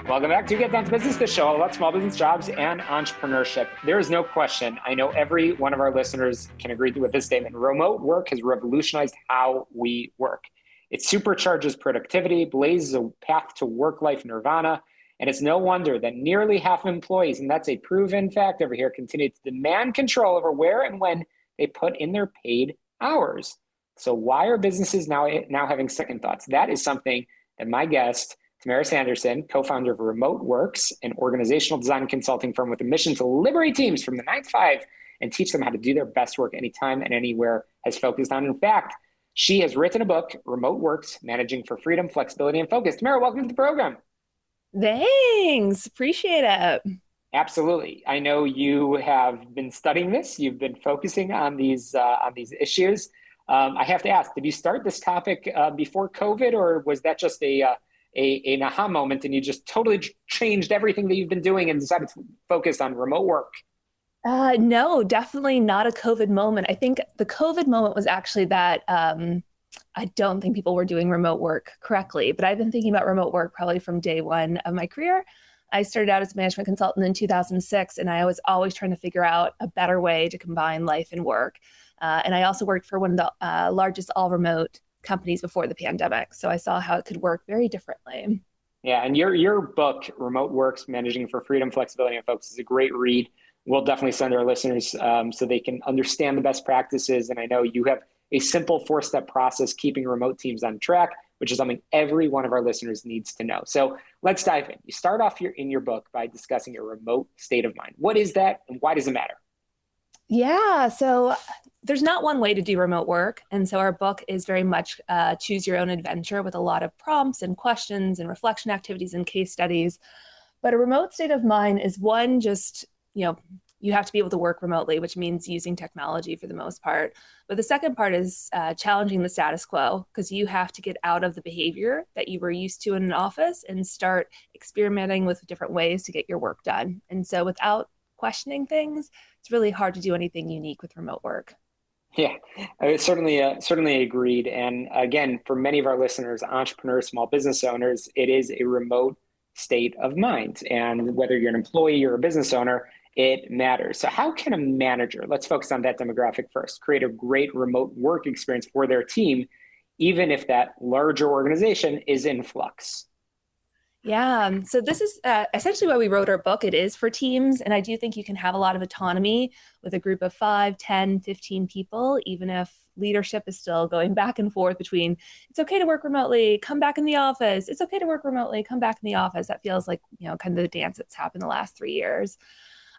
Welcome back to Get Down to Business, the show all about small business jobs and entrepreneurship. There is no question, I know every one of our listeners can agree with this statement. Remote work has revolutionized how we work. It supercharges productivity, blazes a path to work-life nirvana, and it's no wonder that nearly half of employees, and that's a proven fact over here, continue to demand control over where and when they put in their paid hours. So why are businesses now having second thoughts? That is something that my guest, Tamara Sanderson, co-founder of Remote Works, an organizational design consulting firm with a mission to liberate teams from the 9 to 5 and teach them how to do their best work anytime and anywhere, has focused on. In fact, she has written a book, Remote Works, Managing for Freedom, Flexibility, and Focus. Tamara, welcome to the program. Thanks. Appreciate it. Absolutely. I know you have been studying this. You've been focusing on these issues. I have to ask, did you start this topic before COVID, or was that just an aha moment and you just totally changed everything that you've been doing and decided to focus on remote work? No, definitely not a COVID moment. I think the COVID moment was actually that I don't think people were doing remote work correctly, but I've been thinking about remote work probably from day one of my career. I started out as a management consultant in 2006, and I was always trying to figure out a better way to combine life and work. And I also worked for one of the largest all-remote companies before the pandemic. So I saw how it could work very differently. Yeah, and your book, Remote Works, Managing for Freedom, Flexibility, and Focus, is a great read. We'll definitely send our listeners so they can understand the best practices. And I know you have a simple 4-step process keeping remote teams on track, which is something every one of our listeners needs to know. So let's dive in. You start off in your book by discussing a remote state of mind. What is that, and why does it matter? Yeah, so there's not one way to do remote work. And so our book is very much choose your own adventure with a lot of prompts and questions and reflection activities and case studies. But a remote state of mind is one, just, you have to be able to work remotely, which means using technology for the most part. But the second part is challenging the status quo, because you have to get out of the behavior that you were used to in an office and start experimenting with different ways to get your work done. And so without questioning things, it's really hard to do anything unique with remote work. Yeah, I certainly agreed. And again, for many of our listeners, entrepreneurs, small business owners, it is a remote state of mind. And whether you're an employee or a business owner, it matters. So how can a manager, let's focus on that demographic first, create a great remote work experience for their team, even if that larger organization is in flux? Yeah, so this is essentially why we wrote our book. It is for teams, and I do think you can have a lot of autonomy with a group of 5, 10, 15 people, even if leadership is still going back and forth between it's okay to work remotely, come back in the office, it's okay to work remotely, come back in the office. That feels like, kind of the dance that's happened the last 3 years.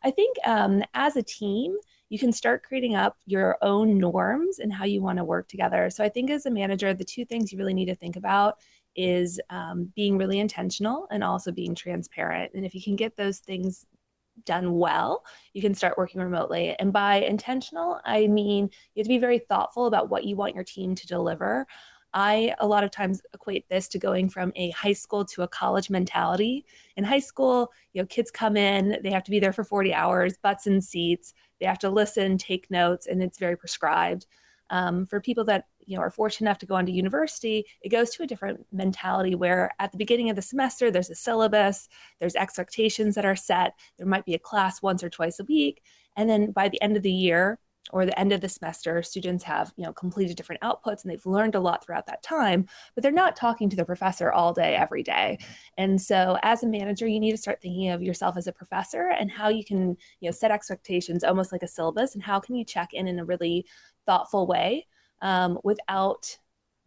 I think as a team, you can start creating up your own norms and how you want to work together. So I think as a manager, the 2 things you really need to think about is being really intentional and also being transparent. And if you can get those things done well, you can start working remotely. And by intentional, I mean, you have to be very thoughtful about what you want your team to deliver. I a lot of times equate this to going from a high school to a college mentality. In high school, kids come in, they have to be there for 40 hours, butts in seats, they have to listen, take notes, and it's very prescribed. For people that are fortunate enough to go on to university, it goes to a different mentality where at the beginning of the semester, there's a syllabus, there's expectations that are set, there might be a class once or twice a week, and then by the end of the year or the end of the semester, students have completed different outputs and they've learned a lot throughout that time, but they're not talking to the professor all day, every day. And so as a manager, you need to start thinking of yourself as a professor and how you can set expectations almost like a syllabus, and how can you check in a really thoughtful way without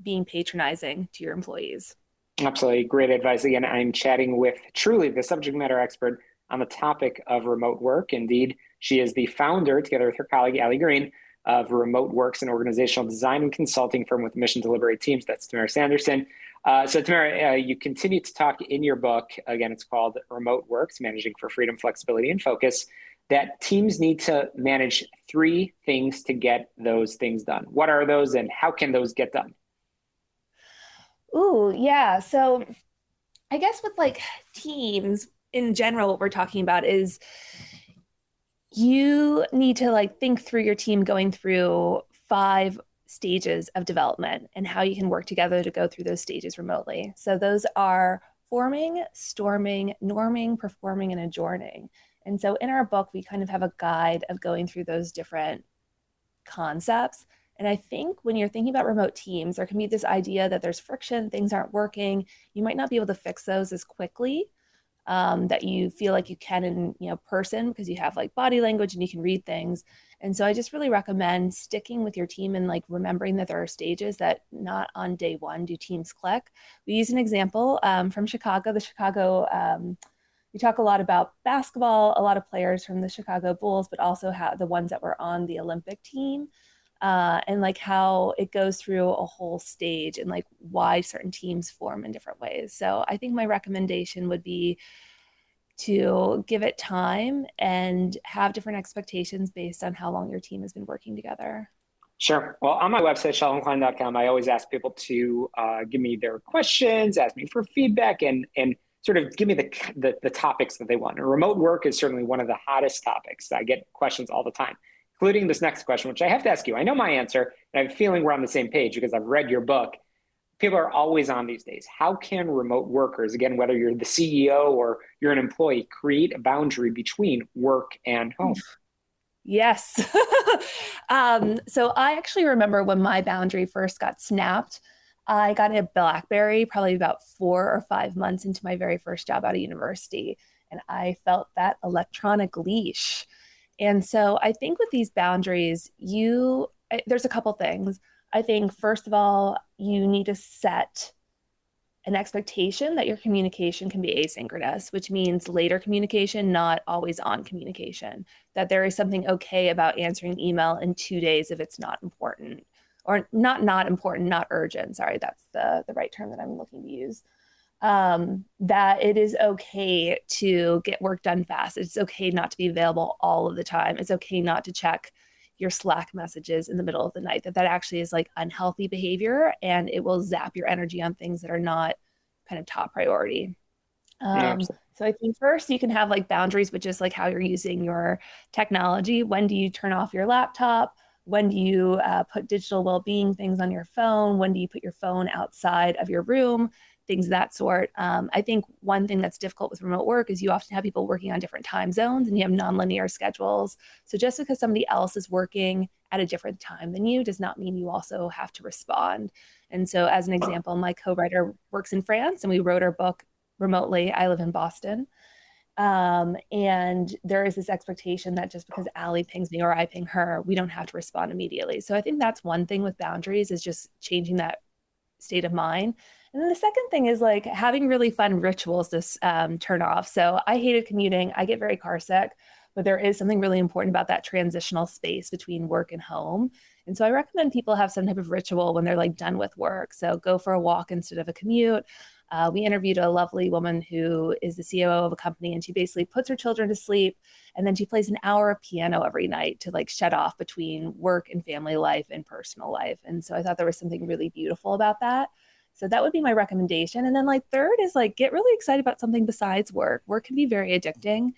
being patronizing to your employees. Absolutely. Great advice. Again, I'm chatting with truly the subject matter expert on the topic of remote work. Indeed, she is the founder, together with her colleague, Allie Green, of Remote Works, an organizational design and consulting firm with a mission to liberate teams. That's Tamara Sanderson. So Tamara, you continue to talk in your book, again, it's called Remote Works, Managing for Freedom, Flexibility, and Focus, that teams need to manage 3 things to get those things done. What are those, and how can those get done? Ooh, yeah. So I guess with teams in general, what we're talking about is you need to think through your team going through 5 stages of development and how you can work together to go through those stages remotely. So those are forming, storming, norming, performing, and adjourning. And so in our book, we kind of have a guide of going through those different concepts. And I think when you're thinking about remote teams, there can be this idea that there's friction, things aren't working. You might not be able to fix those as quickly that you feel like you can in person, because you have like body language and you can read things. And so I just really recommend sticking with your team and like remembering that there are stages that not on day one do teams click. We use an example from Chicago, the Chicago we talk a lot about basketball, a lot of players from the Chicago Bulls, but also how the ones that were on the Olympic team, and like how it goes through a whole stage and like why certain teams form in different ways. So I think my recommendation would be to give it time and have different expectations based on how long your team has been working together. Sure. Well, on my website, shalomklein.com, I always ask people to give me their questions, ask me for feedback, and sort of give me the topics that they want. And remote work is certainly one of the hottest topics. I get questions all the time, including this next question, which I have to ask you. I know my answer, and I have a feeling we're on the same page because I've read your book. People are always on these days. How can remote workers, again, whether you're the CEO or you're an employee, create a boundary between work and home? Yes. So I actually remember when my boundary first got snapped. I got a BlackBerry probably about 4 or 5 months into my very first job out of university, and I felt that electronic leash. And so I think with these boundaries, there's a couple things. I think, first of all, you need to set an expectation that your communication can be asynchronous, which means later communication, not always on communication, that there is something okay about answering email in 2 days if it's not important, or not important, not urgent. Sorry, that's the right term that I'm looking to use. That it is okay to get work done fast. It's okay not to be available all of the time. It's okay not to check your Slack messages in the middle of the night, that actually is like unhealthy behavior, and it will zap your energy on things that are not kind of top priority. Yeah, So I think first you can have like boundaries, which is like how you're using your technology. When do you turn off your laptop? When do you put digital well-being things on your phone? When do you put your phone outside of your room? Things of that sort. I think one thing that's difficult with remote work is you often have people working on different time zones and you have nonlinear schedules. So just because somebody else is working at a different time than you does not mean you also have to respond. And so as an example, my co-writer works in France and we wrote our book remotely. I live in Boston. And there is this expectation that just because Allie pings me or I ping her, we don't have to respond immediately. So I think that's one thing with boundaries, is just changing that state of mind. And then the second thing is like having really fun rituals to turn off. So I hated commuting. I get very car sick, but there is something really important about that transitional space between work and home. And so I recommend people have some type of ritual when they're like done with work. So go for a walk instead of a commute. We interviewed a lovely woman who is the COO of a company, and she basically puts her children to sleep, and then she plays an hour of piano every night to like shut off between work and family life and personal life. And so I thought there was something really beautiful about that. So that would be my recommendation. And then like third is like get really excited about something besides work. Work can be very addicting.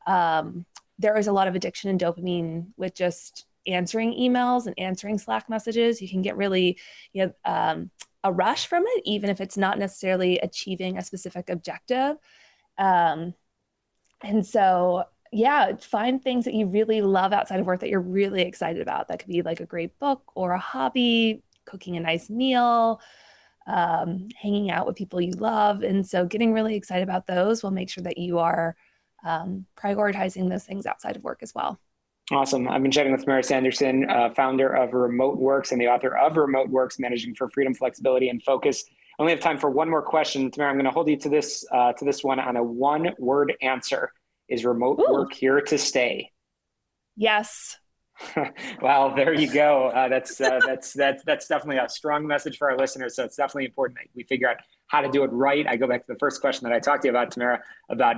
There is a lot of addiction in dopamine with just answering emails and answering Slack messages. You can get really, a rush from it, even if it's not necessarily achieving a specific objective. And so, yeah, find things that you really love outside of work that you're really excited about. That could be like a great book or a hobby, cooking a nice meal, hanging out with people you love. And so getting really excited about those will make sure that you are prioritizing those things outside of work as well. awesome. I've been chatting with Tamara Sanderson, founder of Remote Works and the author of Remote Works, Managing for Freedom, Flexibility, and Focus. I only have time for one more question. Tamara, I'm going to hold you to this one on a one-word answer. Is remote work here to stay? Yes. Well, there you go. That's definitely a strong message for our listeners. So it's definitely important that we figure out how to do it right. I go back to the first question that I talked to you about, Tamara, about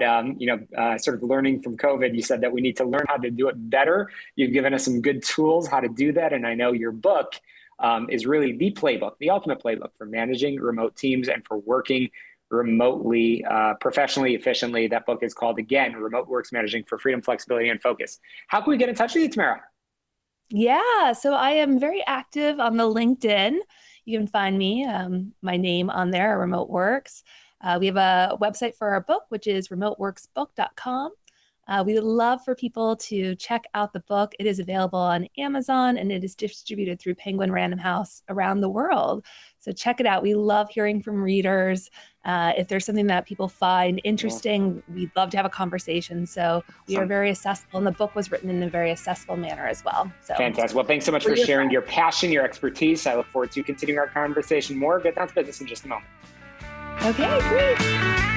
sort of learning from COVID. You said that we need to learn how to do it better. You've given us some good tools how to do that, and I know your book is really the playbook, the ultimate playbook for managing remote teams and for working remotely, professionally, efficiently. That book is called, again, Remote Works, Managing for Freedom, Flexibility, and Focus. How can we get in touch with you, Tamara? Yeah, so I am very active on the LinkedIn. You can find me, my name on there, Remote Works. We have a website for our book, which is remoteworksbook.com. We would love for people to check out the book. It is available on Amazon and it is distributed through Penguin Random House around the world. So check it out. We love hearing from readers. If there's something that people find interesting, we'd love to have a conversation. So we are very accessible, and the book was written in a very accessible manner as well. So fantastic. Well, thanks so much for sharing your passion, your expertise. I look forward to continuing our conversation more. Get down to business in just a moment. Okay, great.